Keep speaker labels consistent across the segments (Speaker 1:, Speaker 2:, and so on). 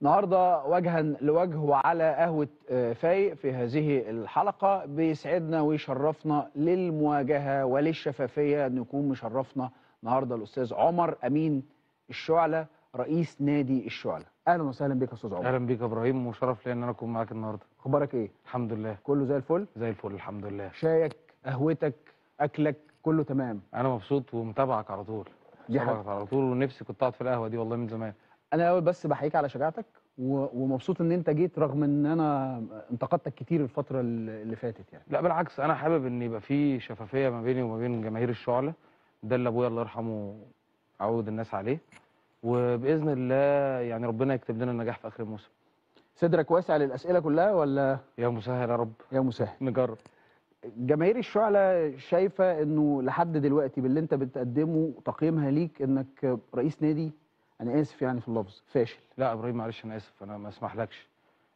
Speaker 1: النهارده وجها لوجه وعلى قهوة فايق في هذه الحلقة بيسعدنا ويشرفنا للمواجهة وللشفافية نكون مشرفنا النهارده الأستاذ عمر أمين الشعلة رئيس نادي الشعلة. أهلا وسهلا بك يا أستاذ عمر.
Speaker 2: اهلا بيك يا ابراهيم وشرف لي ان انا اكون معاك النهارده.
Speaker 1: أخبارك إيه؟
Speaker 2: الحمد لله
Speaker 1: كله زي الفل؟
Speaker 2: زي الفل الحمد لله.
Speaker 1: شايك قهوتك أكلك كله تمام؟
Speaker 2: انا مبسوط ومتابعك على طول. متابعك على طول ونفسي كنت اقعد في القهوه دي والله من زمان.
Speaker 1: أنا أول بس بحييك على شجاعتك ومبسوط إن أنت جيت رغم إن أنا انتقدتك كتير الفترة اللي فاتت يعني.
Speaker 2: لا بالعكس، انا حابب ان يبقى في شفافيه ما بيني وما بين جماهير الشعله. ده اللي ابويا الله يرحمه عود الناس عليه، وباذن الله يعني ربنا يكتب لنا النجاح في اخر الموسم.
Speaker 1: صدرك واسع للأسئلة كلها ولا؟
Speaker 2: يا مسهل يا رب.
Speaker 1: يا مسهل.
Speaker 2: نجرب.
Speaker 1: جماهير الشعلة شايفة انه لحد دلوقتي باللي انت بتقدمه تقييمها ليك انك رئيس نادي، انا اسف يعني في اللفظ، فاشل.
Speaker 2: لا يا ابراهيم معلش انا اسف، انا ما اسمحلكش.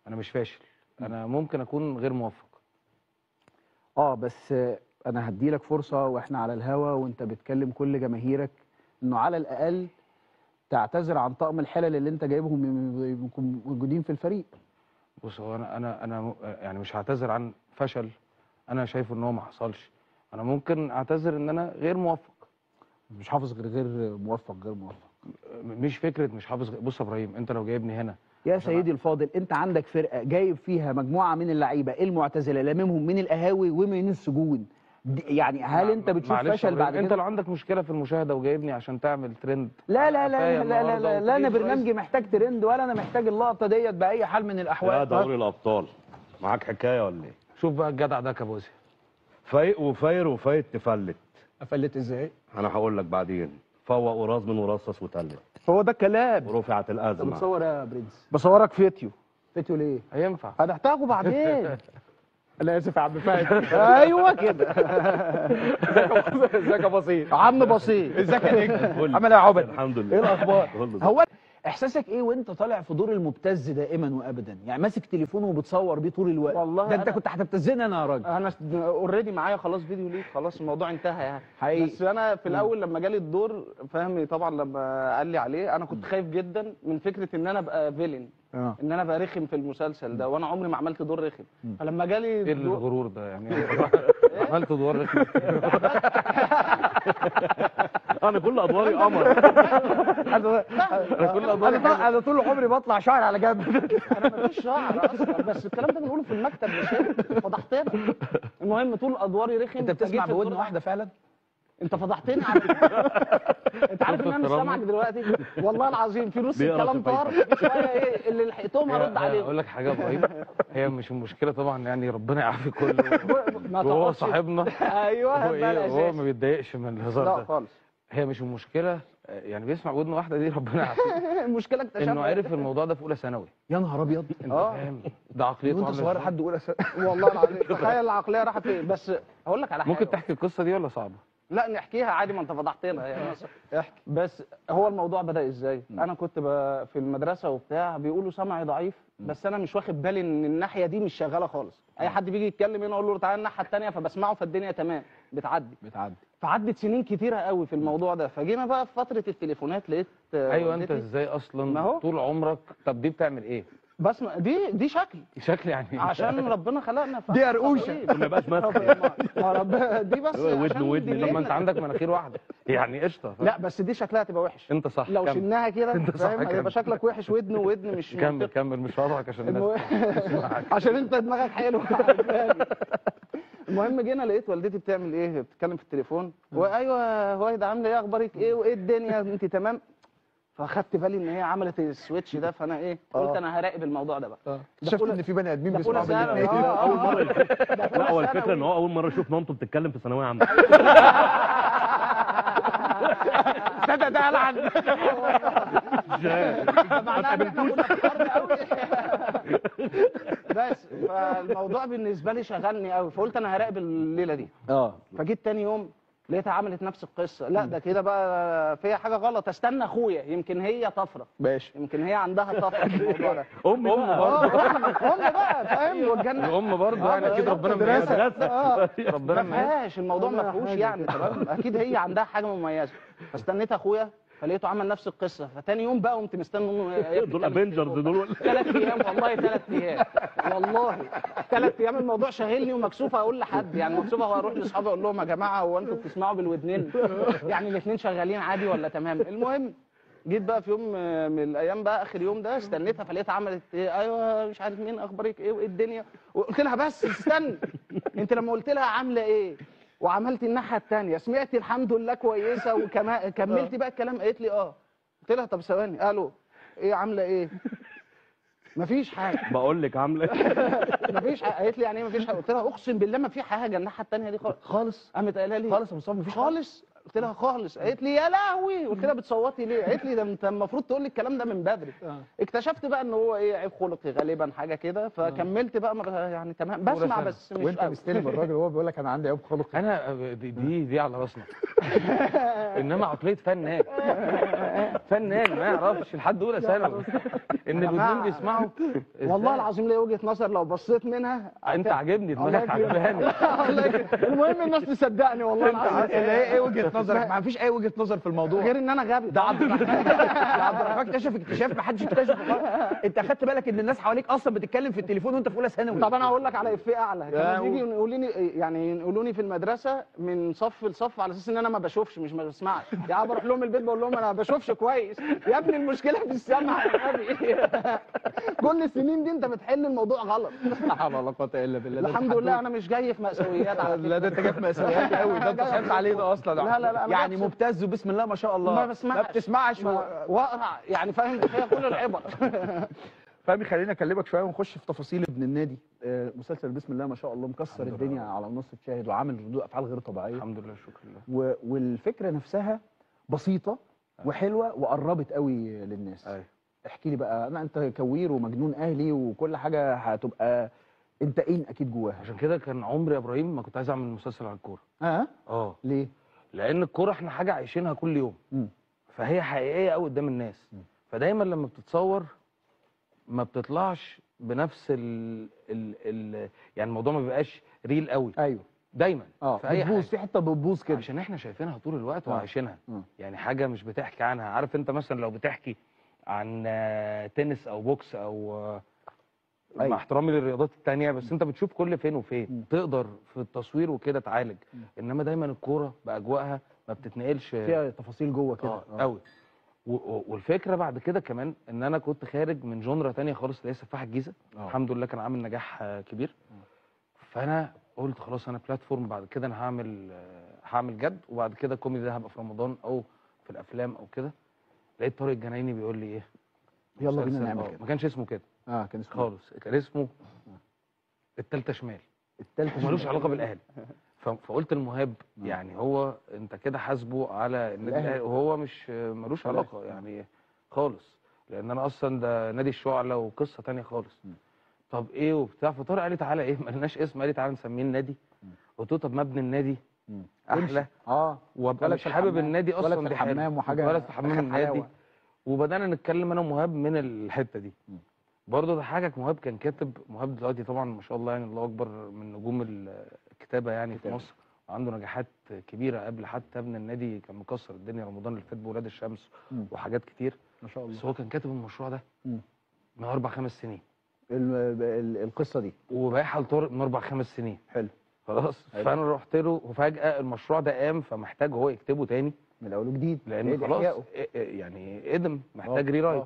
Speaker 2: انا مش فاشل، انا ممكن اكون غير موفق.
Speaker 1: بس انا هديلك فرصة واحنا على الهوا وانت بتكلم كل جماهيرك انه على الاقل تعتذر عن طقم الحلل اللي انت جايبهم يكونوا موجودين في الفريق.
Speaker 2: بص، هو انا يعني مش هعتذر عن فشل انا شايفه ان هو ما حصلش. انا ممكن اعتذر ان انا غير موفق.
Speaker 1: مش حافظ غير موفق.
Speaker 2: مش فكره مش حافظ. بص يا ابراهيم، انت لو جايبني هنا
Speaker 1: يا سيدي الفاضل، انت عندك فرقه جايب فيها مجموعه من اللعيبه المعتزله لاممهم من القهاوي ومن السجون، يعني هل انت بتشوف فشل بعد كده؟
Speaker 2: انت لو عندك مشكله في المشاهده وجايبني عشان تعمل ترند.
Speaker 1: لا لا لا لا لا لا, لا انا برنامجي محتاج ترند ولا انا محتاج اللقطه ديت باي حال من الاحوال.
Speaker 3: يا دوري الابطال معاك حكايه ولا ايه؟
Speaker 2: شوف بقى الجدع ده كابوسي
Speaker 3: فايق وفاير وفايت تفلت.
Speaker 1: افلت ازاي؟
Speaker 3: انا هقول لك بعدين. فوق وراس من ورصص وتلت.
Speaker 1: هو ده الكلام.
Speaker 3: ورفعت الازمه.
Speaker 1: بتصور يا برنس؟ بصورك فيديو ليه؟
Speaker 2: هينفع؟
Speaker 1: هنحتاجه بعدين. انا اسف يا عم فهد. ايوه كده. ازيك يا بسيط؟ عم بسيط. ازيك يا نجم؟ عامل ايه يا عبد؟
Speaker 3: الحمد لله.
Speaker 1: ايه الاخبار؟ هو احساسك ايه وانت طالع في دور المبتز دائما وابدا؟ يعني ماسك تليفون وبتصور بيه طول الوقت.
Speaker 4: والله
Speaker 1: ده انت كنت هتبتزني انا يا راجل.
Speaker 4: انا اوريدي معايا خلاص فيديو ليك، خلاص الموضوع انتهى يعني.
Speaker 1: حقيقي.
Speaker 4: بس انا في الاول لما جالي الدور فهمي طبعا لما قال لي عليه انا كنت خايف جدا من فكره ان انا ابقى فيلن، ان انا ابقى رخم في المسلسل ده، وانا عمري ما عملت دور رخم. فلما جالي
Speaker 2: ايه الغرور ده يعني؟ عملت دور رخم.
Speaker 3: انا كل ادواري قمر.
Speaker 1: انا طول عمري بطلع شعر على جنب.
Speaker 4: انا مفيش شعر اصلا، بس الكلام ده بنقوله في المكتب مش هنا، فضحتنا. المهم طول ادواري رخم.
Speaker 1: انت بتسمع بودن واحده فعلا؟
Speaker 4: انت فضحتني على انت عارف ان انا مش سامعك دلوقتي والله العظيم، في نص الكلام طار شويه. ايه اللي لحقتهم هرد عليهم.
Speaker 2: اقول لك حاجه يا ابراهيم، هي مش المشكله طبعا يعني ربنا يعافي كله. وهو صاحبنا.
Speaker 4: ايوه
Speaker 2: هو ما بيتضايقش من الهزار ده.
Speaker 4: لا خالص.
Speaker 2: هي مش المشكله يعني بيسمع ودن واحده دي ربنا يعافيه.
Speaker 4: المشكله اكتشفنا
Speaker 2: انه عرف الموضوع ده في اولى ثانوي.
Speaker 1: يا نهار ابيض.
Speaker 2: انت فاهم ده عقليته
Speaker 1: وانت صغير لحد اولى
Speaker 4: والله العظيم. تخيل العقليه راحت فين. بس هقول لك على حاجه.
Speaker 2: ممكن تحكي القصه دي ولا صعبه؟
Speaker 4: لا نحكيها عادي، ما انت فضحتنا يعني. احكي. بس هو الموضوع بدأ ازاي؟ انا كنت في المدرسه وبتاع، بيقولوا سمعي ضعيف، بس انا مش واخد بالي ان الناحيه دي مش شغاله خالص. اي حد بيجي يتكلم هنا اقول له تعالى الناحيه الثانيه، فبسمعه فالدنيا تمام بتعدي. فعدت سنين كتيره قوي في الموضوع ده. فجينا بقى في فتره التليفونات لقيت
Speaker 2: ايوه انت ازاي اصلا طول عمرك؟ طب دي بتعمل ايه؟
Speaker 4: بسمع دي
Speaker 2: شكل يعني
Speaker 4: عشان ربنا خلقنا
Speaker 1: دي قرقوشه
Speaker 3: ما يبقاش ماسكه.
Speaker 4: دي بس
Speaker 3: ودن.
Speaker 2: طب ما انت عندك مناخير واحده يعني قشطه.
Speaker 4: لا بس دي شكلها تبقى وحش.
Speaker 2: انت صح.
Speaker 4: لو شلناها كده
Speaker 2: انت صح
Speaker 4: فاهم هيبقى شكلك وحش. ودن مش
Speaker 2: كمل مش هقطعك عشان الناس
Speaker 4: عشان انت دماغك حلوه. المهم جينا لقيت والدتي بتعمل ايه، بتتكلم في التليفون. وايوه هويدا عامله ايه، اخبارك ايه، وايه الدنيا، انت تمام؟ فاخدت بالي ان هي عملت السويتش ده. فانا ايه قلت انا هراقب الموضوع ده بقى.
Speaker 1: شفت ان في بني ادمين بيسمعوا
Speaker 3: اول مره. لا هو الفكره ان هو اول مره يشوف مامته بتتكلم في ثانويه عامه.
Speaker 1: تصدق ده العن.
Speaker 4: معناها ان احنا كنا كبار قوي. بس فالموضوع بالنسبه لي شغلني قوي، فقلت انا هراقب الليله دي. فجيت تاني يوم لقيتها عملت نفس القصه. لا ده كده بقى فيها حاجه غلط، استنى اخويا يمكن هي طفره.
Speaker 1: ماشي.
Speaker 4: يمكن هي عندها طفره في الموضوع ده.
Speaker 3: امي
Speaker 4: بقى فاهم. والجنه
Speaker 2: الام برضه يعني اكيد ربنا مميزها.
Speaker 4: ربنا ما فيهاش الموضوع ما فيهوش يعني. تمام اكيد هي عندها حاجه مميزه. فاستنيت اخويا فلقيته عمل نفس القصه، فتاني يوم بقى قمت مستني
Speaker 3: دول افنجرز دول
Speaker 4: 3 ايام والله 3 ايام والله 3 ايام الموضوع شاغلني ومكسوف اقول لحد، يعني مكسوف اروح لاصحابي اقول لهم يا جماعه هو انتوا بتسمعوا بالودنين؟ يعني الاثنين شغالين عادي ولا تمام؟ المهم جيت بقى في يوم من الايام بقى اخر يوم ده استنيتها، فلقيتها عملت ايه، ايوه مش عارف مين اخبارك ايه وايه الدنيا، وقلت لها بس استني، انت لما قلت لها عامله ايه وعملت الناحيه الثانيه سمعتي الحمد لله كويسه وكملتي بقى الكلام؟ قالت لي اه. قلت لها طب ثواني، الو ايه عامله ايه؟ مفيش حاجه.
Speaker 3: بقول لك عامله
Speaker 4: مفيش حاجه. قالت لي يعني ايه مفيش حاجه؟ قلت لها اقسم بالله ما في حاجه الناحيه الثانيه دي خالص. قامت قايله لي
Speaker 1: خالص يا مصطفى مفيش حاجة؟
Speaker 4: خالص. قلت لها خالص. قالت لي يا لهوي. قلت لها بتصوتي ليه؟ قالت لي ده انت المفروض تقول لي الكلام ده من بدري. اكتشفت بقى ان هو ايه، عيب خلقي غالبا حاجه كده، فكملت بقى يعني تمام بسمع بس مش
Speaker 1: وانت
Speaker 4: قوي.
Speaker 1: مستلم الراجل وهو بيقول لك انا عندي عيب خلقي.
Speaker 2: انا دي على راسنا. انما عقليه فنان ما يعرفش لحد اولى ثانوي ان الودنين بيسمعوا.
Speaker 4: والله العظيم ليا وجهه نظر لو بصيت منها.
Speaker 2: انت عاجبني دماغك عجباني.
Speaker 4: المهم الناس تصدقني والله العظيم.
Speaker 1: اللي هي ايه وجهه نظرك؟ ما فيش اي وجهه نظر في الموضوع
Speaker 4: غير ان انا غبي.
Speaker 1: ده عبد الرحمن اكتشف اكتشاف ما حدش اكتشفه خالص. انت اخدت بالك ان الناس حواليك اصلا بتتكلم في التليفون وانت في اولى ثانوي؟
Speaker 4: طب انا هقول لك على افيه اعلى، كانوا يجي يقولوني يعني يقولوني في المدرسه من صف لصف على اساس ان انا ما بشوفش مش ما بسمعش، يعني بروح لهم البيت بقول لهم انا ما بشوفش كويس. يا ابني المشكله في السمع يا غبي. كل السنين دي انت بتحل الموضوع غلط.
Speaker 1: لا حول ولا قوه الا بالله.
Speaker 4: الحمد لله انا مش جاي في مأساويات على فكره.
Speaker 1: لا ده انت جاي في مأساويات قوي، ده انت خايف عليه ده اصلا.
Speaker 4: لا لا لا
Speaker 1: يعني مبتز وبسم الله ما شاء الله.
Speaker 4: ما بسمعش.
Speaker 1: ما بتسمعش
Speaker 4: واقرع يعني فاهم فيها كل العبر.
Speaker 1: فهمي خلينا اكلمك شويه ونخش في تفاصيل ابن النادي. مسلسل بسم الله ما شاء الله مكسر الدنيا على منصه شاهد وعامل ردود افعال غير طبيعيه.
Speaker 2: الحمد لله شكرا لله.
Speaker 1: والفكره نفسها بسيطه وحلوه وقربت قوي للناس.
Speaker 2: ايوه
Speaker 1: احكي لي بقى، انت كوير ومجنون اهلي وكل حاجه هتبقى انت ايه اكيد جواها.
Speaker 2: عشان كده كان عمري يا ابراهيم ما كنت عايز اعمل مسلسل عن الكوره.
Speaker 1: ليه؟
Speaker 2: لان الكوره احنا حاجه عايشينها كل يوم. فهي حقيقيه قوي قدام الناس. فدايما لما بتتصور ما بتطلعش بنفس يعني الموضوع ما بيبقاش ريل قوي.
Speaker 1: ايوه
Speaker 2: دايما
Speaker 1: في اي بتبوظ في حته بتبوظ كده
Speaker 2: عشان احنا شايفينها طول الوقت وعايشينها. يعني حاجه مش بتحكي عنها. عارف انت مثلا لو بتحكي عن تنس او بوكس او مع احترامي للرياضات التانية، بس انت بتشوف كل فين وفين تقدر في التصوير وكده تعالج. انما دايما الكوره باجواءها ما بتتنقلش
Speaker 1: فيها تفاصيل جوه كده
Speaker 2: قوي. والفكره بعد كده كمان ان انا كنت خارج من جونرا تانية خالص اللي هي سفاح الجيزه. الحمد لله كان عامل نجاح كبير. فانا قلت خلاص انا بلاتفورم بعد كده انا هعمل جد، وبعد كده كوميدي ده هبقى في رمضان او في الافلام او كده. لقيت طارق الجنايني بيقول لي ايه
Speaker 1: يلا بينا نعمل كده.
Speaker 2: ما كانش اسمه كده
Speaker 1: كان اسمه
Speaker 2: خالص، كان اسمه التالتة شمال. ومالوش علاقه بالاهلي. فقلت المهاب يعني هو انت كده حاسبه على النادي الاهلي وهو مش ملوش علاقه يعني خالص، لان انا اصلا ده نادي الشعلة وقصه تانية خالص. طب ايه وبتاع. فطارق قال لي تعالى ايه مالناش اسم، قال لي تعالى نسميه النادي. قلت له طب مبني النادي احلى وابقى مش حابب النادي اصلا دي حاجه ولا في حمام النادي. وبدانا نتكلم انا ومهاب من الحته دي. برضه ده حاجه مهاب كان كاتب. مهاب دلوقتي طبعا ما شاء الله يعني الله اكبر من نجوم الكتابه يعني في مصر، وعنده نجاحات كبيره قبل حتى ابن النادي كان مكسر الدنيا رمضان اللي فات بولاد الشمس وحاجات كتير
Speaker 1: ما شاء الله.
Speaker 2: بس هو كان كاتب المشروع ده من 4-5 سنين
Speaker 1: القصه دي،
Speaker 2: وبايعها لطارق من 4-5 سنين.
Speaker 1: حلو
Speaker 2: خلاص. فانا رحت له وفجاه المشروع ده قام، فمحتاج هو يكتبه تاني
Speaker 1: من الاول وجديد
Speaker 2: لان خلاص يعني قدم محتاج ريرايت.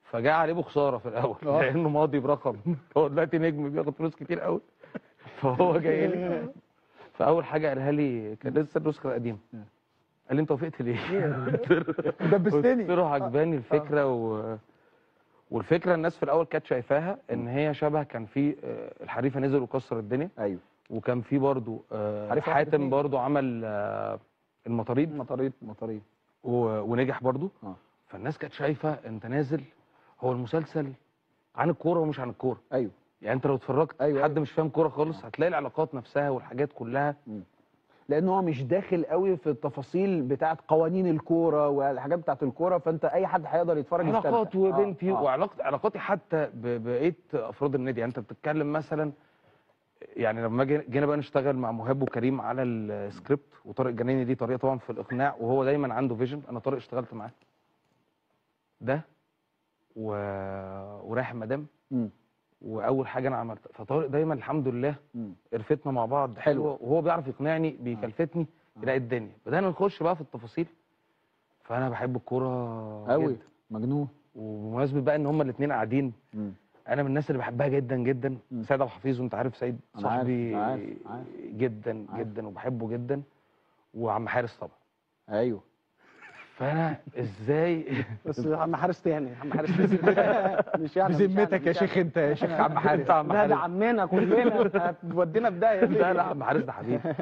Speaker 2: فجاء عليه بخساره في الاول لانه ماضي برقم. هو دلوقتي نجم بياخد فلوس كتير قوي. فهو جاي لي فاول حاجه قالها لي كان لسه النسخه القديمه. قال لي انت وافقت ليه؟
Speaker 1: دبستني.
Speaker 2: قلت له عجباني الفكره والفكره الناس في الاول كانت شايفاها ان هي شبه كان في الحريفه نزل وكسر الدنيا.
Speaker 1: ايوه.
Speaker 2: وكان في برضو حاتم برضو عمل المطاريد ونجح برضو. فالناس كانت شايفه انت نازل هو المسلسل عن الكوره ومش عن الكوره.
Speaker 1: ايوه.
Speaker 2: يعني انت لو اتفرجت حد مش فاهم كوره خالص هتلاقي العلاقات نفسها والحاجات كلها.
Speaker 1: لان هو مش داخل قوي في التفاصيل بتاعه قوانين الكوره والحاجات بتاعه الكوره، فانت اي حد هيقدر يتفرج يستمتع.
Speaker 2: علاقات وبنتي وعلاقتي حتى بقيه افراد النادي. يعني انت بتتكلم مثلا يعني لما جينا بقى نشتغل مع مهاب وكريم على السكريبت، وطارق الجنايني دي طريقه طبعا في الاقناع، وهو دايما عنده فيجن. انا طارق اشتغلت معاه ده ورايح المدام، واول حاجه انا عملتها. فطارق دايما الحمد لله قرفتنا مع بعض حلوه، وهو بيعرف يقنعني بيكلفتني يلاقي الدنيا. بدانا نخش بقى في التفاصيل. فانا بحب الكوره
Speaker 1: قوي
Speaker 2: جدا،
Speaker 1: مجنون.
Speaker 2: وبمناسبه بقى ان هما الاثنين قاعدين، انا من الناس اللي بحبها جدا جدا سيد عبد الحفيظ، وانت عارف سيد صاحبي
Speaker 1: عارف.
Speaker 2: جدا جدا وبحبه جدا، وعم حارس طبعا.
Speaker 1: ايوه.
Speaker 2: فانا ازاي
Speaker 4: بس عم حارس تاني، عم حارس مش يعني
Speaker 1: بذمتك يا شيخ انت يا شيخ عم حارس.
Speaker 4: لا ده عمنا كلنا، هتودينا في داهيه.
Speaker 2: لا لا عم حارس ده حبيبي.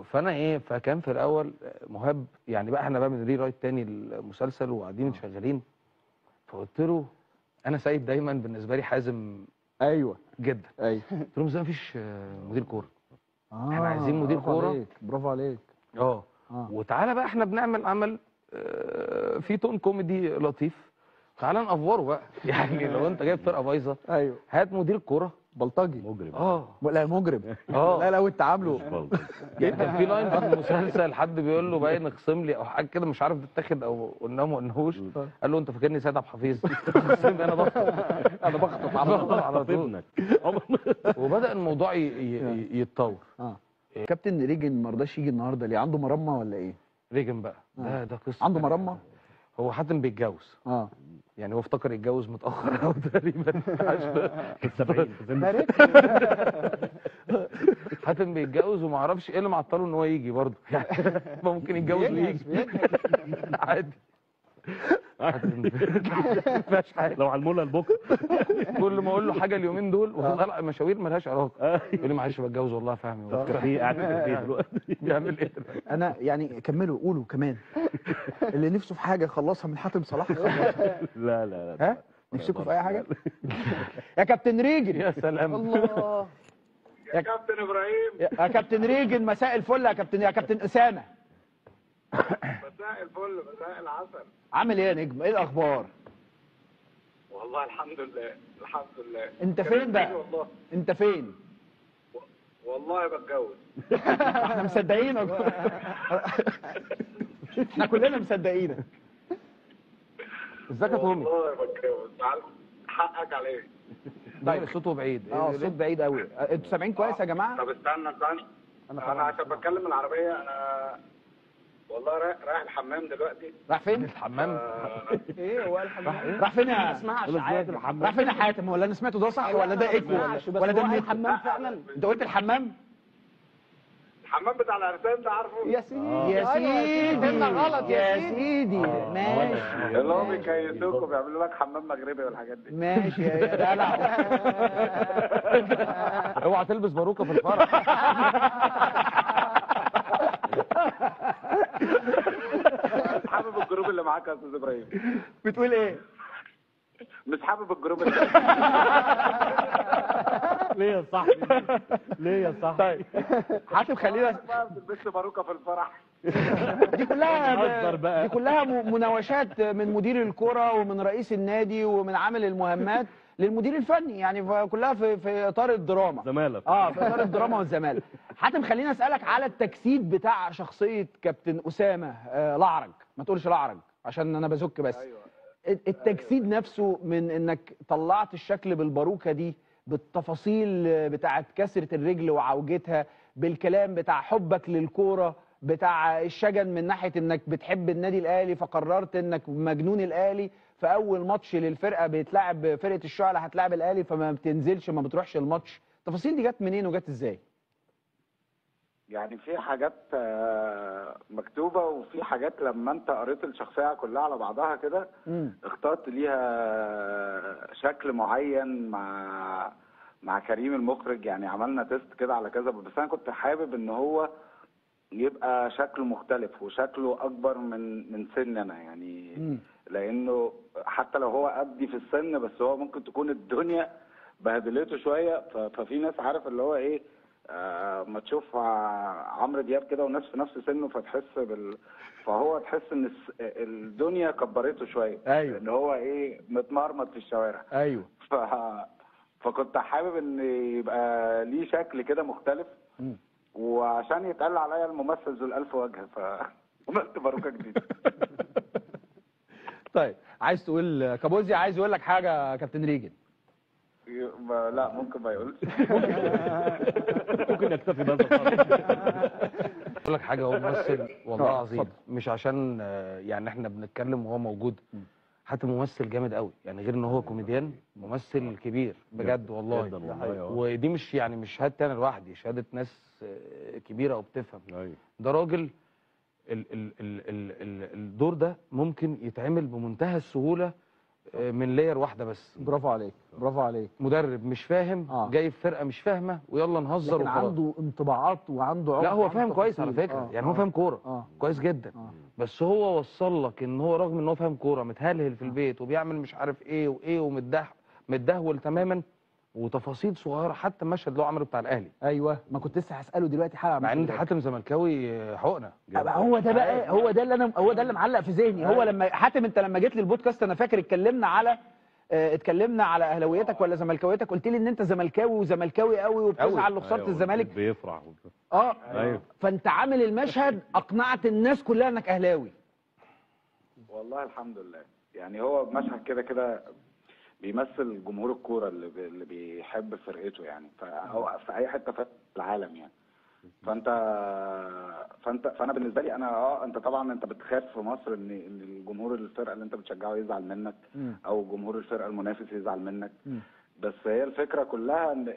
Speaker 2: فانا ايه، فكان في الاول مهاب يعني بقى احنا بقى بنري رايت تاني المسلسل وقاعدين شغالين. فقلت له انا سيد دايما بالنسبه لي حازم
Speaker 1: ايوه
Speaker 2: جدا.
Speaker 1: ايوه.
Speaker 2: قلت لهم ازاي مفيش مدير كوره؟ احنا عايزين مدير كوره.
Speaker 1: برافو عليك.
Speaker 2: وتعالى بقى احنا بنعمل عمل في تون كوميدي لطيف، تعالى نافوره بقى. يعني لو انت جايب فرقه بايظه
Speaker 1: ايوه
Speaker 2: هات مدير كوره
Speaker 1: بلطجي
Speaker 3: مجرم.
Speaker 1: لا مجرم. لا لا وانت عامله
Speaker 2: يعني كان في لاين في المسلسل حد بيقول له باين اخصم لي او حاجه كده، مش عارف تتاخد او قلناه ما قلناهوش. قال له انت فاكرني سيد عبد الحفيظ؟ اخصم لي انا بخطف على طول. وبدا الموضوع يتطور.
Speaker 1: كابتن ريجن ما رضاش يجي النهارده ليه؟ عنده مرمى ولا ايه؟
Speaker 2: ريجن بقى ده قصه.
Speaker 1: عنده مرمى؟
Speaker 2: هو حاتم بيتجوز. يعني هو افتكر يتجوز متاخر او تقريبا
Speaker 3: في 70
Speaker 2: حاتم بيتجوز وما اعرفش ايه اللي معطله ان هو يجي برضه. يعني ممكن يتجوز ويجي عادي. ما فيهاش حاجه.
Speaker 3: لو على المولى لبكره
Speaker 2: كل ما اقول له حاجه اليومين دول وطلع مشاوير مالهاش علاقه، يقول لي معلش بتجوز والله فاهمي.
Speaker 3: في قاعد في البيت دلوقتي
Speaker 2: بيعمل ايه؟
Speaker 1: انا يعني كملوا قولوا كمان اللي نفسه في حاجه يخلصها من حاتم صلاح يخلصها.
Speaker 3: لا لا لا
Speaker 1: ها نفسكم في اي حاجه؟ يا كابتن ريجن.
Speaker 2: يا سلام.
Speaker 1: الله
Speaker 5: يا كابتن ابراهيم.
Speaker 1: يا كابتن ريجن مساء الفل. يا كابتن اسامه
Speaker 5: مساء الفل مساء العسل.
Speaker 1: عامل ايه يا نجم؟ ايه الاخبار؟
Speaker 5: والله الحمد لله الحمد لله.
Speaker 1: انت فين بقى؟
Speaker 5: والله
Speaker 1: انت فين؟
Speaker 5: والله بتجوز.
Speaker 1: احنا مصدقينك. احنا كلنا مصدقينك.
Speaker 2: ازيك يا تومي؟
Speaker 5: والله بتجوز. حقك عليه.
Speaker 2: طيب صوته بعيد.
Speaker 1: الصوت بعيد قوي. انتوا سامعين كويس يا جماعه؟
Speaker 5: طب استنى انا عشان بتكلم العربيه. انا والله رايح الحمام دلوقتي.
Speaker 1: راح فين؟
Speaker 2: الحمام؟
Speaker 4: ايه هو الحمام؟
Speaker 1: راح فين يا
Speaker 4: اسمعش
Speaker 1: راح فين يا حاتم؟ ولا انا سمعته ده صح ولا ده ايكو ولا ده النت؟
Speaker 4: الحمام فعلا.
Speaker 1: انت قلت الحمام؟
Speaker 5: الحمام بتاع العرسان ده عارفه؟
Speaker 4: يا سيدي
Speaker 1: يا سيدي
Speaker 4: فهمنا غلط
Speaker 1: يا سيدي. ماشي
Speaker 5: اللي هو بيكيسوك وبيعملوا لك حمام مغربي والحاجات دي.
Speaker 1: ماشي يا دلع.
Speaker 2: اوعى تلبس باروكه في الفرح.
Speaker 5: مش حابب الجروب اللي معاك يا استاذ ابراهيم.
Speaker 1: بتقول ايه؟
Speaker 5: مش حابب الجروب اللي
Speaker 3: ليه يا صاحبي؟ ليه يا صاحبي؟
Speaker 1: طيب حاتم خلينا
Speaker 5: ما بتلبسش باروكه في الفرح.
Speaker 1: دي كلها مناوشات من مدير الكرة ومن رئيس النادي ومن عامل المهمات للمدير الفني، يعني كلها في اطار الدراما.
Speaker 3: زمالة.
Speaker 1: في اطار الدراما والزمالة. حاتم خلينا اسالك على التجسيد بتاع شخصيه كابتن اسامه الأعرج. ما تقولش الأعرج عشان انا بزك بس.
Speaker 5: أيوة.
Speaker 1: التجسيد نفسه من انك طلعت الشكل بالباروكه دي، بالتفاصيل بتاعت كسره الرجل وعوجتها، بالكلام بتاع حبك للكوره، بتاع الشجن من ناحيه انك بتحب النادي الاهلي فقررت انك مجنون الاهلي، فاول ماتش للفرقه بيتلعب فرقه الشعلة هتلعب الاهلي فما بتنزلش ما بتروحش الماتش. التفاصيل دي جت منين وجت ازاي؟
Speaker 5: يعني في حاجات مكتوبة، وفي حاجات لما انت قريت الشخصية كلها على بعضها كده اخترت ليها شكل معين مع كريم المخرج. يعني عملنا تيست كده على كذا، بس انا كنت حابب ان هو يبقى شكله مختلف وشكله اكبر من سن انا يعني. لانه حتى لو هو قدي في السن، بس هو ممكن تكون الدنيا بهدلته شوية. ففي ناس عارف اللي هو ايه، ما تشوف عمرو دياب كده والناس في نفس سنه فتحس فهو تحس ان الدنيا كبرته شويه.
Speaker 1: ايوه.
Speaker 5: ان هو ايه متمرمط في الشوارع.
Speaker 1: ايوه.
Speaker 5: فكنت حابب ان يبقى ليه شكل كده مختلف، وعشان يتقال عليا الممثل ذو الالف وجه فعملت باروكه جديده.
Speaker 1: طيب عايز تقول كابوزي عايز يقول لك حاجه يا كابتن ريجن؟
Speaker 5: لا ممكن ما يقولش.
Speaker 3: ممكن نكتفي بهذا
Speaker 2: اقول لك حاجه، هو ممثل والله العظيم،
Speaker 1: اتفضل.
Speaker 2: مش عشان يعني احنا بنتكلم وهو موجود، حتى ممثل جامد قوي، يعني غير ان هو كوميديان ممثل كبير بجد والله.
Speaker 3: جدا والله.
Speaker 2: ودي مش يعني مش شهادتي انا لوحدي، شهاده ناس كبيره وبتفهم.
Speaker 3: ايوه
Speaker 2: ده راجل الدور ده ممكن يتعمل بمنتهى السهوله من لاير واحده بس.
Speaker 1: برافو عليك، برافو عليك.
Speaker 2: مدرب مش فاهم جايب فرقه مش فاهمه ويلا نهزر
Speaker 1: لكن
Speaker 2: وخلاص.
Speaker 1: عنده انطباعات وعنده
Speaker 2: لا هو
Speaker 1: وعنده
Speaker 2: فاهم كويس على
Speaker 1: تفاصيل.
Speaker 2: فكره، يعني هو فاهم كوره كويس جدا. بس هو وصل لك ان هو رغم ان هو فاهم كوره متهلهل في البيت وبيعمل مش عارف ايه وايه ومتدهول تماما، وتفاصيل صغيره، حتى المشهد اللي هو عمله بتاع الاهلي.
Speaker 1: ايوه، ما كنت لسه هساله دلوقتي حاجه
Speaker 2: مع ان انت حاتم زملكاوي حقنه.
Speaker 1: هو ده بقى، هو ده اللي معلق في ذهني. هو لما حاتم انت لما جيت لي البودكاست انا فاكر اتكلمنا على اهلاويتك ولا زملكاويتك، قلت لي ان انت زملكاوي وزملكاوي قوي وبتزعل لو خسرت الزمالك.
Speaker 3: بيفرح
Speaker 1: ايوه. فانت عامل المشهد اقنعت الناس كلها انك اهلاوي.
Speaker 5: والله الحمد لله، يعني هو مشهد كده كده بيمثل جمهور الكوره اللي بيحب فرقته، يعني فهو في اي حته في العالم يعني. فانا بالنسبه لي انا انت طبعا انت بتخاف في مصر ان الجمهور الفرقه اللي انت بتشجعه يزعل منك، او جمهور الفرقه المنافس يزعل منك. بس هي الفكره كلها ان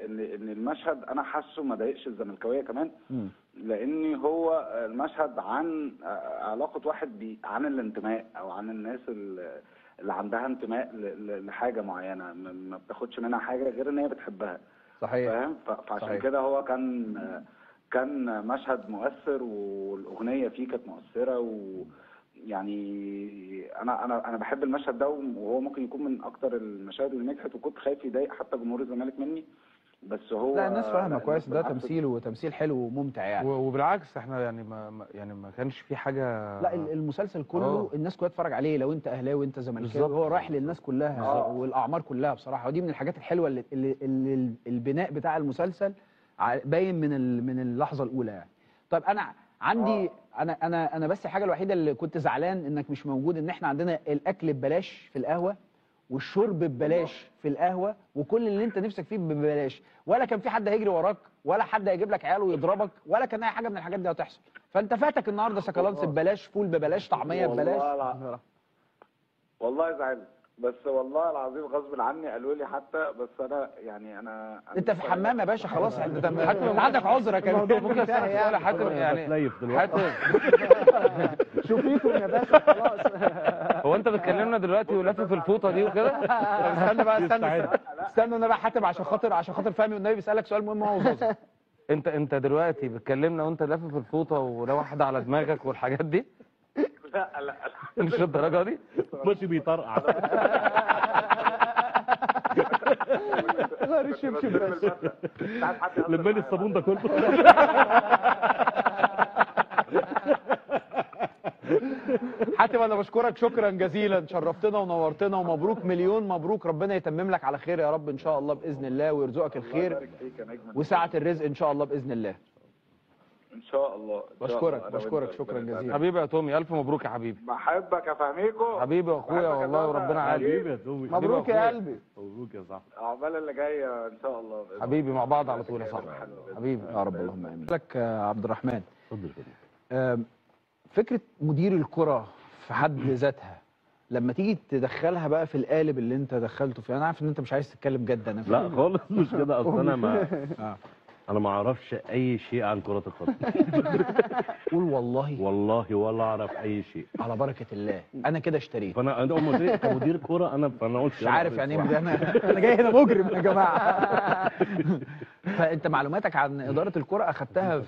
Speaker 5: المشهد انا حاسه ما ضايقش الزملكاويه كمان، لان هو المشهد عن علاقه واحد عن الانتماء، او عن الناس اللي عندها انتماء لحاجه معينه، ما بتاخدش منها حاجه غير ان هي بتحبها.
Speaker 1: صحيح.
Speaker 5: فاهم؟ فعشان كده هو كان مشهد مؤثر، والاغنيه فيه كانت مؤثره، ويعني انا بحب المشهد ده، وهو ممكن يكون من اكتر المشاهد اللي نجحت، وكنت خايف يضايق حتى جمهور الزمالك مني، بس هو
Speaker 1: لا الناس فاهمه كويس، ده تمثيل حلو وممتع يعني.
Speaker 2: وبالعكس احنا يعني ما كانش في حاجه.
Speaker 1: لا المسلسل كله الناس كلها تتفرج عليه، لو انت اهلاوي انت زملكاوي، هو رايح للناس كلها والاعمار كلها بصراحه، ودي من الحاجات الحلوه اللي البناء بتاع المسلسل باين من اللحظه الاولى يعني. طيب انا عندي انا بس الحاجه الوحيده اللي كنت زعلان انك مش موجود، ان احنا عندنا الاكل ببلاش في القهوه، والشرب ببلاش في القهوه، وكل اللي انت نفسك فيه ببلاش، ولا كان في حد هيجري وراك، ولا حد هيجيب لك عيال ويضربك، ولا كان اي حاجه من الحاجات دي هتحصل. فانت فاتك النهارده سكالانس ببلاش، فول ببلاش، طعميه ببلاش.
Speaker 5: والله زعلت، بس والله العظيم غصب عني قالوا لي حتى، بس انا يعني انت
Speaker 1: في حمام يا باشا خلاص، انت عندك عذرك كمان.
Speaker 2: ممكن اسالك سؤال يا حاتم؟ يعني حاتم
Speaker 4: شوفيكم يا باشا خلاص.
Speaker 2: هو انت بتكلمنا دلوقتي ولافف الفوطه دي وكده؟
Speaker 1: استنى بقى، استنى انا بقى حاتم، عشان خاطر فهمي والنبي بيسالك سؤال مهم هو وزوزو.
Speaker 2: انت دلوقتي بتكلمنا وانت لافف الفوطه ولو واحده على دماغك والحاجات دي؟
Speaker 5: لا
Speaker 2: مش الدرجه دي؟
Speaker 3: ماشي بيطرقع.
Speaker 1: غير الشبشب بس.
Speaker 3: لماني الصابون ده كله.
Speaker 1: حاتم انا بشكرك شكرا جزيلا، شرفتنا ونورتنا، ومبروك مليون مبروك، ربنا يتمم لك على خير يا رب ان شاء الله باذن الله، ويرزقك الخير وسعه الرزق ان شاء الله باذن الله.
Speaker 5: ان شاء الله.
Speaker 1: بشكرك شكرا جزيلا
Speaker 2: حبيبي يا تومي، الف مبروك يا حبيبي.
Speaker 5: بحبك يا فهميكو
Speaker 2: حبيبي واخويا والله، وربنا عالي.
Speaker 3: حبيبي يا تومي،
Speaker 1: مبروك يا قلبي.
Speaker 3: مبروك يا صاحبي.
Speaker 5: عقبال اللي جايه ان شاء الله.
Speaker 2: حبيبي مع بعض على طول يا صاحبي. حبيبي
Speaker 1: يا رب اللهم امين. لك عبد الرحمن،
Speaker 3: اتفضل.
Speaker 1: فكره مدير الكره في حد ذاتها لما تيجي تدخلها بقى في القالب اللي انت دخلته فيه، انا عارف ان انت مش عايز تتكلم جد، انا
Speaker 3: لا خالص مش كده، اصل انا ما اعرفش اي شيء عن كرة القدم.
Speaker 1: قول والله
Speaker 3: ولا اعرف اي شيء.
Speaker 1: على بركة الله انا كده اشتريت.
Speaker 3: فانا اول ما قلت كمدير كوره فانا قلت
Speaker 1: مش عارف يعني ايه، انا جاي هنا مجرم يا جماعه. فانت معلوماتك عن اداره الكوره اخدتها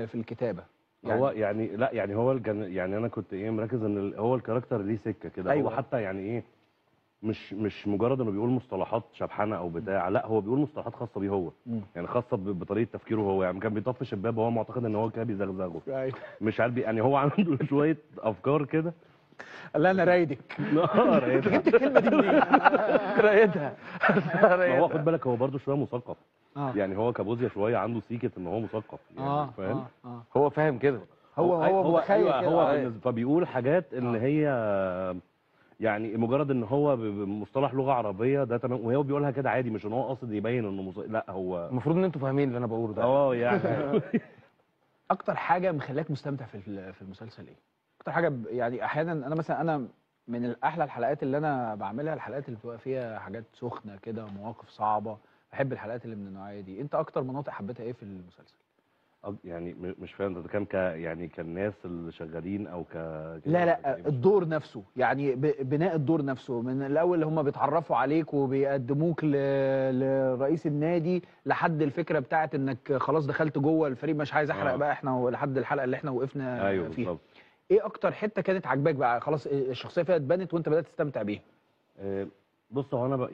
Speaker 1: في الكتابه
Speaker 3: يعني. هو يعني لا يعني هو يعني انا كنت مركز ان هو الكاركتر ليه سكه كده.
Speaker 1: أيوة.
Speaker 3: هو حتى يعني مش مجرد انه بيقول مصطلحات شبحانه او بتاع، لا هو بيقول مصطلحات خاصه بيه هو. يعني خاصه بطريقه تفكيره هو، يعني كان بيطفش الباب وهو معتقد ان هو كده بيزغزغه.
Speaker 1: أيوة.
Speaker 3: مش عارف يعني هو عنده شويه افكار كده
Speaker 1: قال لها انا رايدك.
Speaker 3: رايدها.
Speaker 1: جبت الكلمه دي منين؟
Speaker 2: رايدها.
Speaker 3: ما هو خد بالك هو برضه شويه مثقف.
Speaker 1: آه.
Speaker 3: يعني هو كابوزيا شويه عنده سيكه ان هو مثقف يعني فاهم.
Speaker 2: هو فاهم كده.
Speaker 1: هو متخيل
Speaker 3: أيوة
Speaker 1: كده.
Speaker 3: هو فبيقول حاجات ان هي يعني مجرد ان هو بمصطلح لغه عربيه ده تمام، وهو بيقولها كده عادي، مش ان هو قاصد يبين انه لا هو
Speaker 2: المفروض ان انتوا فاهمين اللي انا بقوله ده.
Speaker 3: يعني
Speaker 1: اكتر حاجه مخليك مستمتع في المسلسل ايه؟ اكتر حاجه يعني احيانا انا مثلا من احلى الحلقات اللي انا بعملها الحلقات اللي بتبقى فيها حاجات سخنه كده، مواقف صعبه. بحب الحلقات اللي من النوعيه دي. انت اكتر مناطق حبيتها ايه في المسلسل؟
Speaker 3: يعني مش فاهم ده كان يعني كالناس اللي شغالين او
Speaker 1: لا الدور نفسه، يعني بناء الدور نفسه من الاول اللي هم بيتعرفوا عليك وبيقدموك لرئيس النادي لحد الفكره بتاعت انك خلاص دخلت جوه الفريق. مش عايز احرق بقى احنا لحد الحلقه اللي احنا وقفنا
Speaker 3: ايوه
Speaker 1: فيها.
Speaker 3: بالظبط.
Speaker 1: ايه اكتر حته كانت عاجباك بقى خلاص الشخصيه فيها اتبنت وانت بدات تستمتع بيها؟
Speaker 3: بص هو انا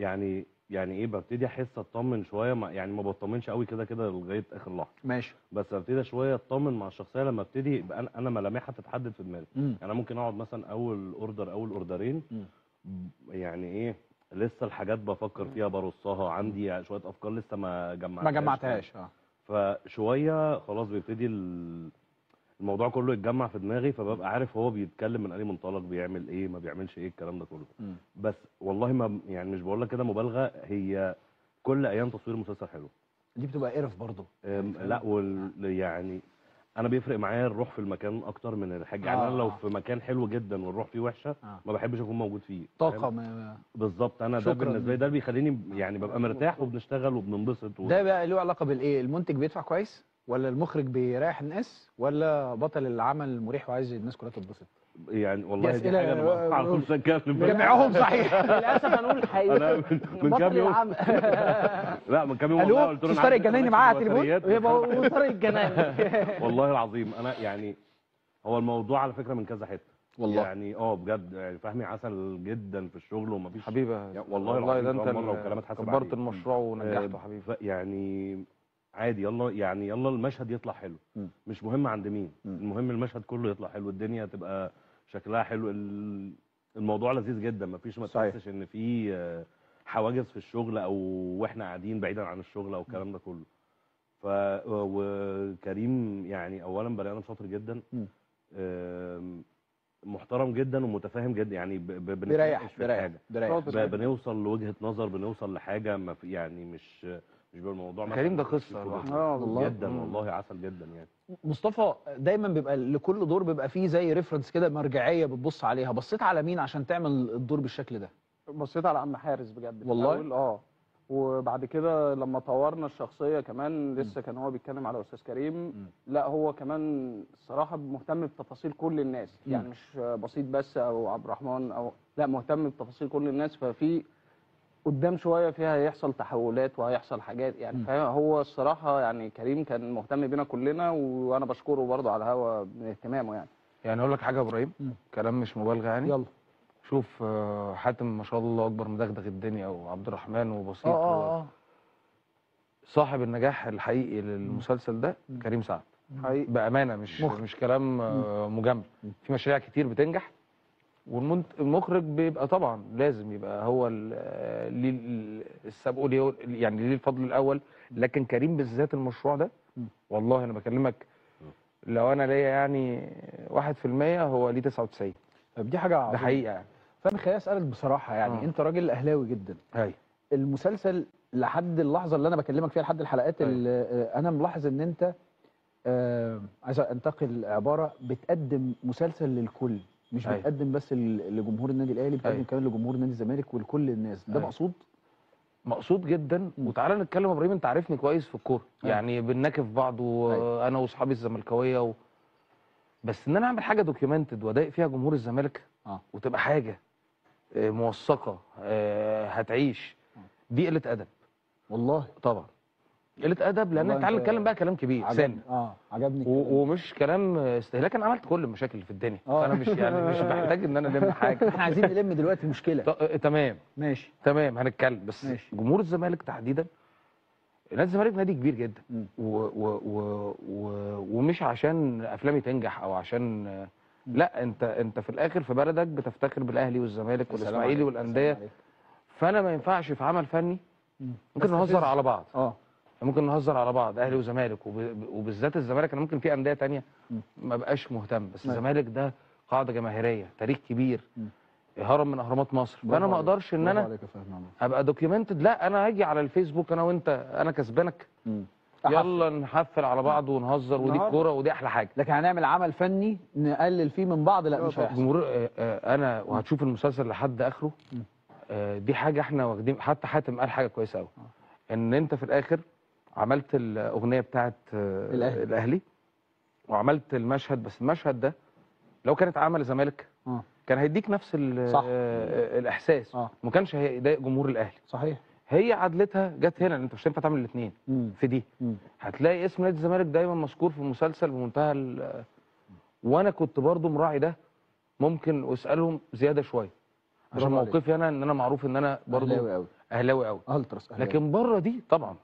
Speaker 3: يعني ايه ببتدي احس اطمن شويه يعني ما بطمنش قوي كده لغايه اخر لحظه.
Speaker 1: ماشي.
Speaker 3: بس ابتدي شويه اطمن مع الشخصيه لما ابتدي يبقى انا ملامحها تتحدد في دماغي. يعني انا ممكن اقعد مثلا اول اوردرين يعني ايه لسه الحاجات بفكر فيها برصها، عندي شويه افكار لسه ما
Speaker 1: جمعتهاش.
Speaker 3: فشويه خلاص بيبتدي الموضوع كله يتجمع في دماغي، فببقى عارف هو بيتكلم من اي منطلق، بيعمل ايه ما بيعملش ايه الكلام ده كله. بس والله ما يعني مش بقول لك كده مبالغه، هي كل ايام تصوير مسلسل حلو
Speaker 1: دي بتبقى قرف برضه.
Speaker 3: لا يعني انا بيفرق معايا الروح في المكان اكتر من الحاجه. يعني انا لو في مكان حلو جدا والروح فيه وحشه ما بحبش اكون موجود فيه.
Speaker 1: طاقه
Speaker 3: بالظبط. انا ده بالنسبه لي ده اللي بيخليني يعني ببقى مرتاح وبنشتغل وبننبسط
Speaker 1: ده بقى له علاقه بالايه؟ المنتج بيدفع كويس ولا المخرج بيريح الناس ولا بطل العمل مريح وعايز الناس كلها تتبسط؟
Speaker 3: يعني والله دي حاجه انا على طول بتكلم
Speaker 1: جميعهم صحيح.
Speaker 4: للاسف هنقول الحقيقه.
Speaker 3: انا من كام يوم لا من كام يوم والله قلت له
Speaker 1: طارق الجنايني معاه على التليفون.
Speaker 4: يبقى طارق الجنايني
Speaker 3: والله العظيم انا يعني هو الموضوع على فكره من كذا حته
Speaker 1: والله
Speaker 3: يعني بجد يعني فهمي عسل جدا في الشغل ومفيش
Speaker 2: حبيبي
Speaker 3: والله
Speaker 2: ده انت
Speaker 3: وكلامات حسب
Speaker 2: كبرت المشروع ونجحته حبيبي.
Speaker 3: يعني عادي يلا المشهد يطلع حلو. مش مهم عند مين، المهم المشهد كله يطلع حلو، الدنيا تبقى شكلها حلو، الموضوع لذيذ جدا. مفيش ما تحسش ان في حواجز في الشغل او واحنا قاعدين بعيدا عن الشغل او الكلام ده كله. وكريم يعني اولا بني ادم شاطر جدا، محترم جدا ومتفاهم جدا، يعني
Speaker 1: بيريح
Speaker 3: بنوصل لوجهه نظر، بنوصل لحاجه ما في يعني مش بالموضوع.
Speaker 2: كريم ده قصه
Speaker 3: والله جدا والله عسل جدا يعني.
Speaker 1: مصطفى دايما بيبقى لكل دور بيبقى فيه زي ريفرنس كده، مرجعيه بتبص عليها. بصيت على مين عشان تعمل الدور بالشكل ده؟
Speaker 4: بصيت على عم حارس بجد
Speaker 1: والله.
Speaker 4: وبعد كده لما طورنا الشخصيه كمان لسه كان هو بيتكلم على استاذ كريم. لا هو كمان الصراحه مهتم بتفاصيل كل الناس، يعني مش بسيط بس او عبد الرحمن او لا، مهتم بتفاصيل كل الناس. ففي قدام شويه فيها هيحصل تحولات وهيحصل حاجات يعني هو الصراحه يعني كريم كان مهتم بينا كلنا، وانا بشكره برضه على الهوا من اهتمامه
Speaker 2: يعني اقول لك حاجه يا ابراهيم، كلام مش مبالغه يعني.
Speaker 1: يلا
Speaker 2: شوف حاتم ما شاء الله اكبر مدغدغ الدنيا، وعبد الرحمن وبسيط صاحب النجاح الحقيقي للمسلسل ده كريم سعد
Speaker 4: حقيقي
Speaker 2: بامانه، مش كلام مجامل. في مشاريع كتير بتنجح والمخرج بيبقى طبعا لازم يبقى هو ليه السبق ليه، يعني ليه الفضل الاول، لكن كريم بالذات المشروع ده والله انا بكلمك لو انا ليا يعني 1% هو ليه 99.
Speaker 1: طب دي حاجه عظيمه،
Speaker 2: ده حقيقه يعني.
Speaker 1: فانا خليني اسالك بصراحه يعني انت راجل اهلاوي جدا. المسلسل لحد اللحظه اللي انا بكلمك فيها لحد الحلقات اللي انا ملاحظ ان انت عايز انتقل عباره بتقدم مسلسل للكل، مش بتقدم بس لجمهور النادي الاهلي، بتقدم كمان لجمهور نادي الزمالك ولكل الناس. ده مقصود
Speaker 2: جدا. وتعالى نتكلم يا ابراهيم، انت عارفني كويس في الكوره يعني بنناكف بعض وانا واصحابي الزملكاويه بس ان انا اعمل حاجه دوكيومنتد واضايق فيها جمهور الزمالك وتبقى حاجه موثقه هتعيش، دي قله ادب والله. طبعا قله ادب، لان تعالى نتكلم بقى كلام كبير سن
Speaker 1: عجبني
Speaker 2: ومش كلام استهلاك. انا عملت كل المشاكل اللي في الدنيا فانا مش مش محتاج ان انا الم حاجه.
Speaker 1: احنا عايزين نلم دلوقتي المشكله.
Speaker 2: تمام
Speaker 1: ماشي
Speaker 2: تمام هنتكلم. بس ماشي. جمهور الزمالك تحديدا، نادي الزمالك نادي كبير جدا ومش عشان افلامي تنجح او عشان لا انت في الاخر في بلدك بتفتخر بالاهلي والزمالك والاسماعيلي والانديه. فانا ما ينفعش في عمل فني ممكن نهزر على بعض. ممكن نهزر على بعض اهلي وزمالك، وبالذات الزمالك. انا ممكن في انديه تانية ما بقاش مهتم، بس الزمالك ده قاعده جماهيريه، تاريخ كبير، هرم من اهرامات مصر. فانا ما اقدرش ان انا ابقى دوكيومنتد. لا، انا هاجي على الفيسبوك انا وانت، انا كسبانك، يلا نحفل على بعض ونهزر، ودي الكوره ودي احلى حاجه.
Speaker 1: لكن هنعمل عمل فني نقلل فيه من بعض، لا مش هيحصل.
Speaker 2: جمهور انا وهتشوف المسلسل لحد اخره. دي حاجه احنا واخدين، حتى حاتم قال حاجه كويسه قوي، ان انت في الاخر عملت الاغنيه بتاعت الاهلي وعملت المشهد، بس المشهد ده لو كانت عمل الزمالك كان هيديك نفس الاحساس، ما كانش هيضايق جمهور الاهلي.
Speaker 1: صحيح.
Speaker 2: هي عدلتها جت هنا، انت مش هينفع تعمل الاثنين في دي. هتلاقي اسم نادي الزمالك دايما مذكور في المسلسل بمنتهى وانا كنت برضو مراعي ده، ممكن اسالهم زياده شويه عشان موقفي انا، ان انا معروف ان انا برضو اهلاوي قوي
Speaker 1: التراس أهلاوي.
Speaker 2: لكن بره دي طبعا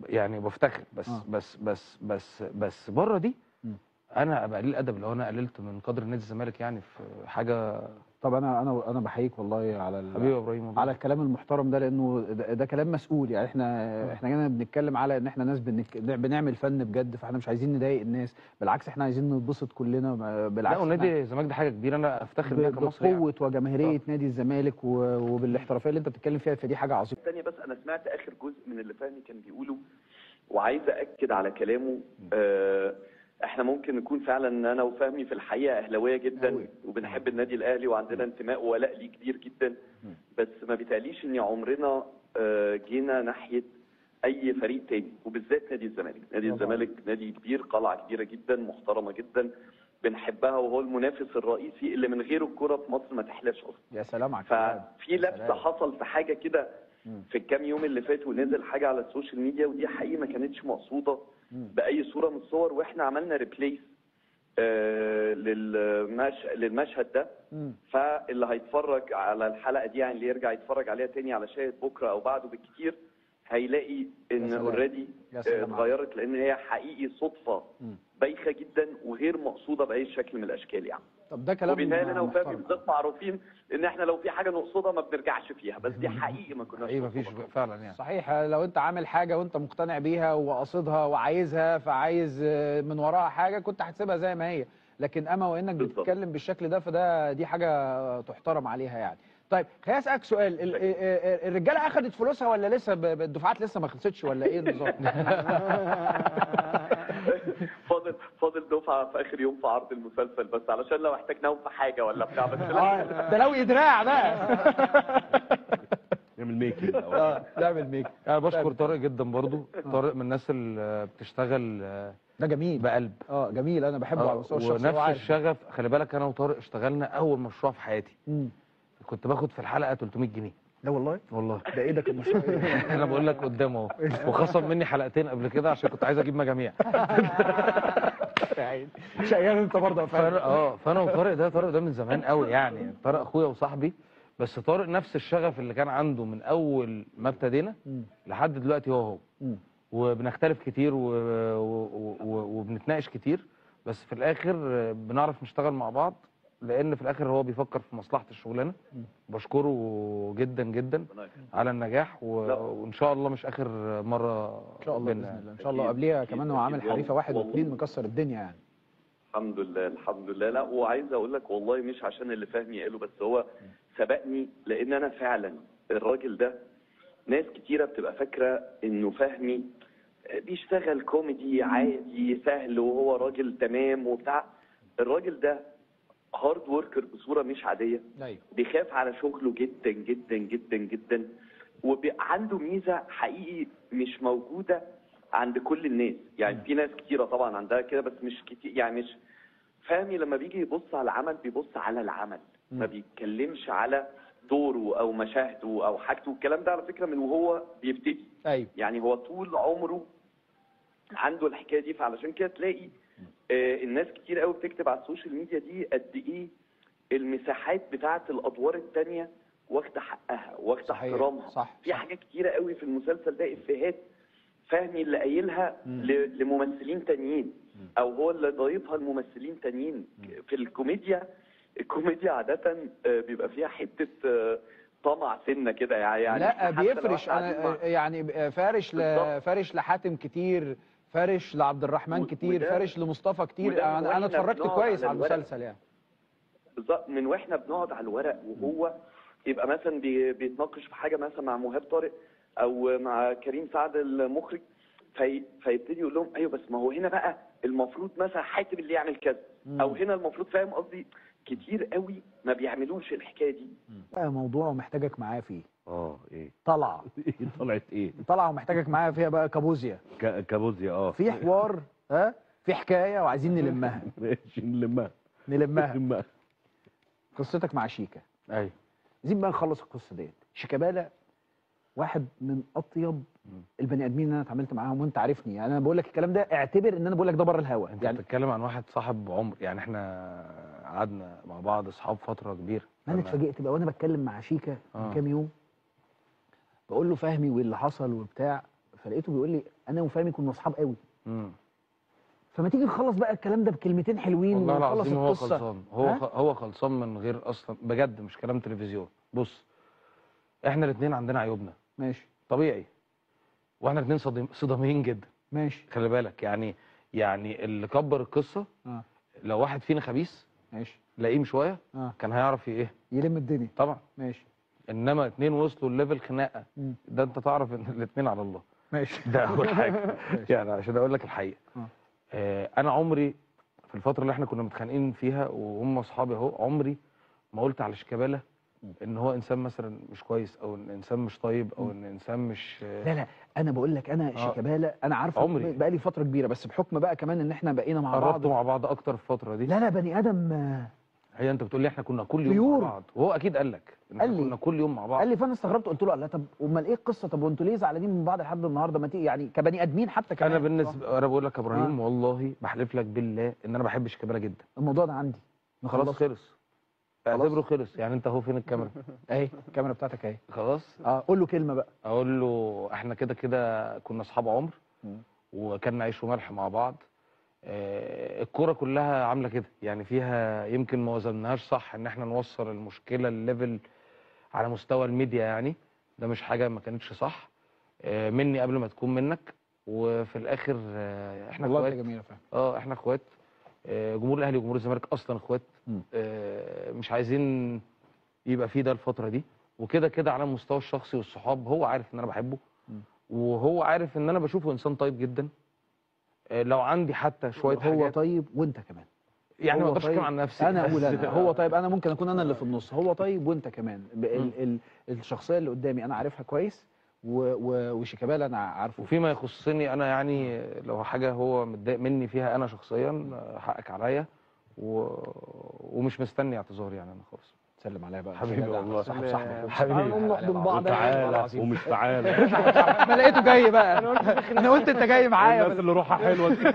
Speaker 2: يعني بفتخر، بس بره دي انا ابقى قليل الادب لو انا قللت من قدر نادي الزمالك يعني في حاجه.
Speaker 1: طب انا بحييك والله على
Speaker 2: حبيبي يا ابراهيم
Speaker 1: على الكلام المحترم ده، لانه ده كلام مسؤول. يعني احنا جينا بنتكلم على ان احنا ناس بنعمل فن بجد، فاحنا مش عايزين نضايق الناس، بالعكس احنا عايزين نتبسط كلنا. بالعكس،
Speaker 2: لا، ونادي الزمالك ده حاجه كبيره، انا افتخر بيها كمصري
Speaker 1: بقوه وجماهيريه نادي الزمالك وبالاحترافيه اللي انت بتتكلم فيها، فدي حاجه عظيمه.
Speaker 6: الثانيه بس انا سمعت اخر جزء من اللي فهمي كان بيقوله، وعايز اكد على كلامه. احنا ممكن نكون فعلا انا وفهمي في الحقيقه اهلاويه جدا وبنحب النادي الاهلي وعندنا انتماء وولاء ليه كبير جدا، بس ما بيتقاليش ان عمرنا جينا ناحيه اي فريق تاني، وبالذات نادي الزمالك. نادي الزمالك نادي كبير، قلعه كبيره جدا محترمه جدا بنحبها، وهو المنافس الرئيسي اللي من غيره الكوره في مصر ما تحلاش اصلا.
Speaker 1: يا سلام على
Speaker 6: ففي لبسه حصل في حاجه كده في الكام يوم اللي فاتوا، ونزل حاجه على السوشيال ميديا، ودي حقيقه ما كانتش مقصوده باي صوره من الصور، واحنا عملنا ريبليس للمشهد ده. فاللي هيتفرج على الحلقه دي، يعني اللي يرجع يتفرج عليها تاني على شاهد بكره او بعده بالكتير، هيلاقي ان اوريدي اتغيرت، لان هي حقيقي صدفه بايخه جدا وغير مقصوده باي شكل من الاشكال يعني.
Speaker 1: طب ده كلام
Speaker 6: وبالتالي انا وفهمي بالذات معروفين ان احنا لو في حاجه نقصدها ما بنرجعش فيها، بس دي حقيقي ما كناش
Speaker 2: ما فيش فعلا يعني.
Speaker 1: صحيح، لو انت عامل حاجه وانت مقتنع بيها وقاصدها وعايزها، فعايز من وراها حاجه، كنت هتسيبها زي ما هي. لكن اما وانك بتتكلم بالشكل ده دي حاجه تحترم عليها يعني. طيب خليني اسالك سؤال، الرجاله اخذت فلوسها ولا لسه؟ الدفعات لسه ما خلصتش ولا ايه النظام؟
Speaker 6: فاضل دفعه في اخر يوم في عرض المسلسل، بس علشان لو احتاجناهم في حاجه ولا بتاع، بس
Speaker 1: ده لو يدراع بقى
Speaker 3: نعمل ميكنج.
Speaker 1: نعمل ميكنج.
Speaker 2: انا بشكر طارق جدا برضو. طارق من الناس اللي بتشتغل
Speaker 1: ده جميل
Speaker 2: بقلب.
Speaker 1: جميل، انا بحبه على المستوى الشخصي
Speaker 2: ونفس الشغف. خلي بالك انا وطارق اشتغلنا اول مشروع في حياتي. كنت باخد في الحلقه 300 جنيه.
Speaker 1: لا والله
Speaker 2: ده ايه ده كان مشروع ايه؟ انا بقول لك قدامه اهو، وخصم مني حلقتين قبل كده عشان كنت عايز اجيب مجاميع.
Speaker 1: شقيان انت برضه.
Speaker 2: فانا وطارق طارق ده من زمان قوي يعني. طارق اخويا وصاحبي، بس طارق نفس الشغف اللي كان عنده من اول ما ابتدينا لحد دلوقتي هو وبنختلف كتير وبنتناقش كتير، بس في الاخر بنعرف نشتغل مع بعض، لان في الاخر هو بيفكر في مصلحه الشغلانه. بشكره جدا جدا على النجاح، وان شاء الله مش اخر مره
Speaker 1: ان شاء الله باذن الله. ان شاء الله قبليها كمان هو عامل حريفه 1 و2 مكسر الدنيا يعني.
Speaker 6: الحمد لله الحمد لله. لا، وعايز اقول لك والله مش عشان اللي فهمي قاله، بس هو سبقني، لان انا فعلا الراجل ده ناس كتيره بتبقى فاكره انه فهمي بيشتغل كوميدي عادي سهل وهو راجل تمام وبتاع. الراجل ده هارد وركر بصوره مش عاديه. بيخاف على شغله جدا جدا جدا جدا، وعنده ميزه حقيقي مش موجوده عند كل الناس. يعني في ناس كتيره طبعا عندها كده، بس مش كتير يعني. مش فهمي لما بيجي يبص على العمل بيبص على العمل، ما بيتكلمش على دوره او مشاهده او حاجته. والكلام ده على فكره من وهو بيبتدي. يعني هو طول عمره عنده الحكايه دي. فعلشان كده تلاقي الناس كتير قوي بتكتب على السوشيال ميديا دي قد ايه المساحات بتاعه الادوار الثانيه واخده حقها واخده احترامها. في حاجات كتيره قوي في المسلسل ده افيهات فهمي اللي قايلها لممثلين تانيين. او هو اللي ضايفها الممثلين تانيين. في الكوميديا عاده بيبقى فيها حته طمع سنه كده يعني.
Speaker 1: لا
Speaker 6: حتى لو
Speaker 1: بيفرش،
Speaker 6: إحنا قاعدين
Speaker 1: انا يعني فارش
Speaker 6: بالظبط.
Speaker 1: فارش لحاتم كتير، فارش لعبد الرحمن كتير،
Speaker 6: وده-
Speaker 1: فارش لمصطفى كتير.
Speaker 6: وده من
Speaker 1: انا
Speaker 6: وإحنا
Speaker 1: اتفرجت
Speaker 6: بنقعد
Speaker 1: كويس
Speaker 6: على
Speaker 1: على
Speaker 6: الورق.
Speaker 1: المسلسل يعني.
Speaker 6: بالظبط، من واحنا بنقعد على الورق وهو يبقى مثلا بيتناقش في حاجه مثلا مع مهاب طارق او مع كريم سعد المخرج، فيبتدي يقول لهم ايوه بس ما هو هنا بقى المفروض مثلا حاتم اللي يعمل كذا، او هنا المفروض، فاهم قصدي؟ كتير قوي ما بيعملوش الحكايه دي.
Speaker 1: بقى موضوع ومحتاجك معايا فيه،
Speaker 3: ايه
Speaker 1: طلعه
Speaker 3: طلعت ايه؟
Speaker 1: طلعه ومحتاجك معايا فيها بقى كابوزيا.
Speaker 3: كابوزيا
Speaker 1: في حوار، في حكايه وعايزين نلمها.
Speaker 3: ماشي نلمها.
Speaker 1: نلمها. قصتك مع شيكا.
Speaker 2: ايوه.
Speaker 1: عايزين بقى نخلص القصه ديت. شيكابالا واحد من اطيب البني ادمين اللي انا اتعاملت معاهم، وانت عارفني يعني. انا بقول لك الكلام ده اعتبر ان انا بقول لك ده بره الهوا
Speaker 2: انت
Speaker 1: يعني.
Speaker 2: بتتكلم عن واحد صاحب عمر، يعني احنا قعدنا مع بعض اصحاب فتره كبيره.
Speaker 1: انا اتفاجئت بقى وانا بتكلم مع شيكا من كام يوم، بقول له فهمي واللي حصل وبتاع، فلقيته بيقول لي انا وفهمي كنا اصحاب قوي. فما تيجي نخلص بقى الكلام ده بكلمتين حلوين
Speaker 2: والله
Speaker 1: ونخلص
Speaker 2: العظيم هو
Speaker 1: القصه.
Speaker 2: خلصان. هو خلصان من غير اصلا، بجد مش كلام تلفزيون. بص، احنا الاثنين عندنا عيوبنا،
Speaker 1: ماشي
Speaker 2: طبيعي، واحنا الاثنين صداميين جدا.
Speaker 1: ماشي.
Speaker 2: خلي بالك يعني اللي كبر القصه لو واحد فينا خبيث
Speaker 1: ماشي
Speaker 2: لئيم شويه كان هيعرف ايه
Speaker 1: يلم الدنيا
Speaker 2: طبعا.
Speaker 1: ماشي.
Speaker 2: انما اتنين وصلوا الليفل خناقه، ده انت تعرف ان الاثنين على الله.
Speaker 1: ماشي.
Speaker 2: ده اول حاجه. يعني عشان اقول لك الحقيقه، انا عمري في الفتره اللي احنا كنا متخانقين فيها وهم اصحابي اهو، عمري ما قلت على شيكابالا ان هو انسان مثلا مش كويس، او ان انسان مش طيب، او ان انسان مش
Speaker 1: لا انا بقول لك انا شيكابالا انا عارفه بقى لي فتره كبيره، بس بحكم بقى كمان ان احنا بقينا مع بعض،
Speaker 2: قربتوا مع بعض اكتر في الفتره دي.
Speaker 1: لا بني ادم.
Speaker 2: هي انت بتقول لي احنا كنا كل يوم مع بعض، وهو اكيد قال لك ان احنا كنا كل يوم مع بعض.
Speaker 1: قال لي، فانا استغربت قلت له لا طب امال ايه القصه؟ طب وانتوا ليه زعلانين من بعض لحد النهارده؟ ما يعني كبني ادمين حتى كمان.
Speaker 2: انا بالنسبه انا بقول لك يا ابراهيم والله بحلف لك بالله ان انا بحب شيكابالا جدا.
Speaker 1: الموضوع ده عندي
Speaker 2: خلاص خلص، اعتبره خلص. يعني انت اهو، فين الكاميرا؟
Speaker 1: اهي الكاميرا بتاعتك اهي.
Speaker 2: خلاص.
Speaker 1: قول له كلمه بقى.
Speaker 2: اقول له احنا كده كده كنا اصحاب عمر وكنا عيش وملح مع بعض. الكوره كلها عامله كده، يعني فيها يمكن ما وزناهاش صح ان احنا نوصل المشكله الليفل على مستوى الميديا، يعني ده مش حاجه ما كانتش صح مني قبل ما تكون منك. وفي الاخر احنا اخوات.
Speaker 1: والله جميله فعلا.
Speaker 2: احنا اخوات. جمهور الاهلي وجمهور الزمالك اصلا اخوات. مش عايزين يبقى في ده الفتره دي. وكده كده على المستوى الشخصي والصحاب هو عارف ان انا بحبه، وهو عارف ان انا بشوفه انسان طيب جدا. لو عندي حتى شويه حاجات.
Speaker 1: هو طيب وانت كمان.
Speaker 2: يعني ما اقدرش اتكلم عن نفسي.
Speaker 1: انا اقول انا هو طيب، انا ممكن اكون انا اللي في النص. هو طيب وانت كمان. الشخصيه اللي قدامي انا عارفها كويس، وشيكابالا انا عارفه.
Speaker 2: وفيما يخصني انا، يعني لو حاجه هو متضايق مني فيها انا شخصيا، حقك عليا، ومش مستني اعتذار يعني انا خالص.
Speaker 1: سلم عليا بقى
Speaker 2: حبيبي والله.
Speaker 1: صاحبك
Speaker 4: حبيبي. نقوم نحضن بعض.
Speaker 3: تعالى ومش تعالى.
Speaker 1: ما لقيته جاي بقى. انا قلت انت جاي معايا.
Speaker 3: الناس اللي روحها حلوه دي.